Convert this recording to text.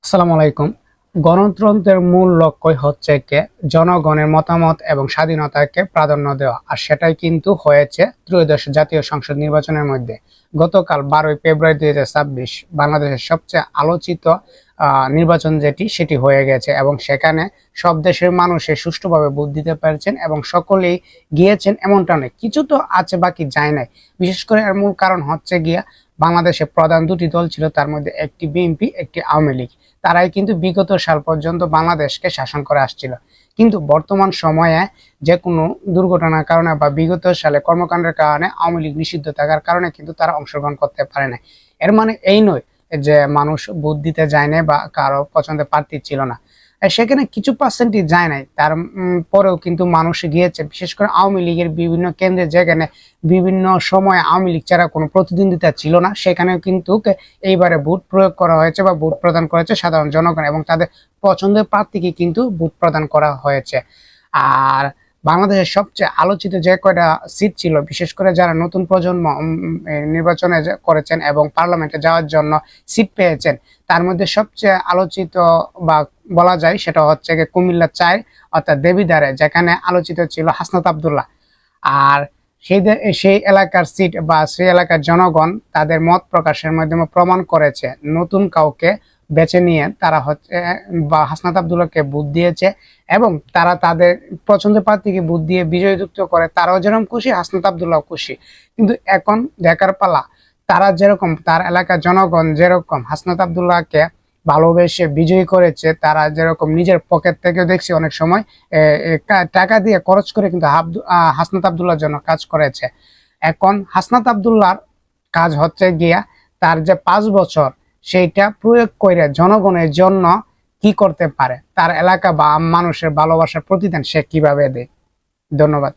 আসসালামু আলাইকুম। গণতন্ত্রের মূল লক্ষ্যই হচ্ছে জনগণের মতামত এবং স্বাধীনতাকে প্রাধান্য দেওয়া, আর সেটাই কিন্তু হয়েছে ত্রয়োদশ জাতীয় সংসদ নির্বাচনের মধ্যে। গতকাল 12ই ফেব্রুয়ারি 2026 বাংলাদেশের সবচেয়ে আলোচিত নির্বাচন সেটি হয়ে গেছে, এবং সেখানে সব দেশের মানুষে সুষ্ঠুভাবে ভোট দিতে পেরেছেন এবং সকলেই গিয়েছেন এমনটা নয়, কিছু তো আছে বাকি যায় নাই। বিশেষ করে এর মূল কারণ হচ্ছে বাংলাদেশে প্রধান দুটি দল ছিল, তার মধ্যে একটি বিএনপি, একটি আওয়ামী লীগ। তারাই কিন্তু বিগত সাল পর্যন্ত বাংলাদেশকে শাসন করে আসছিল। কিন্তু বর্তমান সময়ে যে কোনো দুর্ঘটনার কারণে বা বিগত সালে কর্মকাণ্ডের কারণে আওয়ামী লীগ নিষিদ্ধ থাকার কারণে কিন্তু তারা অংশগ্রহণ করতে পারে না। এর মানে এই নয় যে মানুষ ভোট দিতে যায় না বা কারো পছন্দের প্রার্থী ছিল না। সেখানে কিছু পার্সেন্টই যায় নাই, তার পরেও কিন্তু মানুষ গিয়েছে। বিশেষ করে আওয়ামী লীগের বিভিন্ন কেন্দ্রে, যেখানে বিভিন্ন সময় আওয়ামী লীগ ছাড়া কোনো প্রতিদ্বন্দ্বিতা ছিল না, সেখানেও কিন্তু এইবারে ভোট প্রয়োগ করা হয়েছে বা ভোট প্রদান করেছে সাধারণ জনগণ, এবং তাদের পছন্দের প্রার্থীকে কিন্তু ভোট প্রদান করা হয়েছে। আর বাংলাদেশের সবচেয়ে আলোচিত যে কয়টা সিট ছিল, বিশেষ করে যারা নতুন প্রজন্ম নির্বাচনে করেছেন এবং পার্লামেন্টে যাওয়ার জন্য সিট পেয়েছেন, তার মধ্যে সবচেয়ে আলোচিত বা বলা যায় সেটা হচ্ছে কুমিল্লা 4 অর্থাৎ দেবিদ্বারে, যেখানে আলোচিত ছিল হাসনাত আব্দুল্লাহ। আর সেই এলাকার সিট বা সেই এলাকার জনগণ তাদের মত প্রকাশের মাধ্যমে প্রমাণ করেছে নতুন কাউকে বেছে নিয়ে তারা হচ্ছে বা হাসনাত আব্দুল্লাহকে ভোট দিয়েছে, এবং তারা তাদের পছন্দের প্রার্থীকে ভোট দিয়ে বিজয়যুক্ত করে। তারাও যেরকম খুশি, হাসনাত আব্দুল্লাহ খুশি। কিন্তু এখন দেখার পালা, তারা যেরকম, তার এলাকার জনগণ যেরকম হাসনাত আব্দুল্লাহকে ভালোবেসে বিজয়ী করেছে, তারা যেরকম নিজের পকেট থেকে দেখছি অনেক সময় টাকা দিয়ে খরচ করে কিন্তু হাসনাত আব্দুল্লাহর জন্য কাজ করেছে। এখন হাসনাত আব্দুল্লাহর কাজ হচ্ছে তার যে 5 বছর সেইটা প্রয়োগ করে জনগণের জন্য কি করতে পারে, তার এলাকা বা মানুষের ভালোবাসার প্রতিদান সে কিভাবে দেয়। ধন্যবাদ।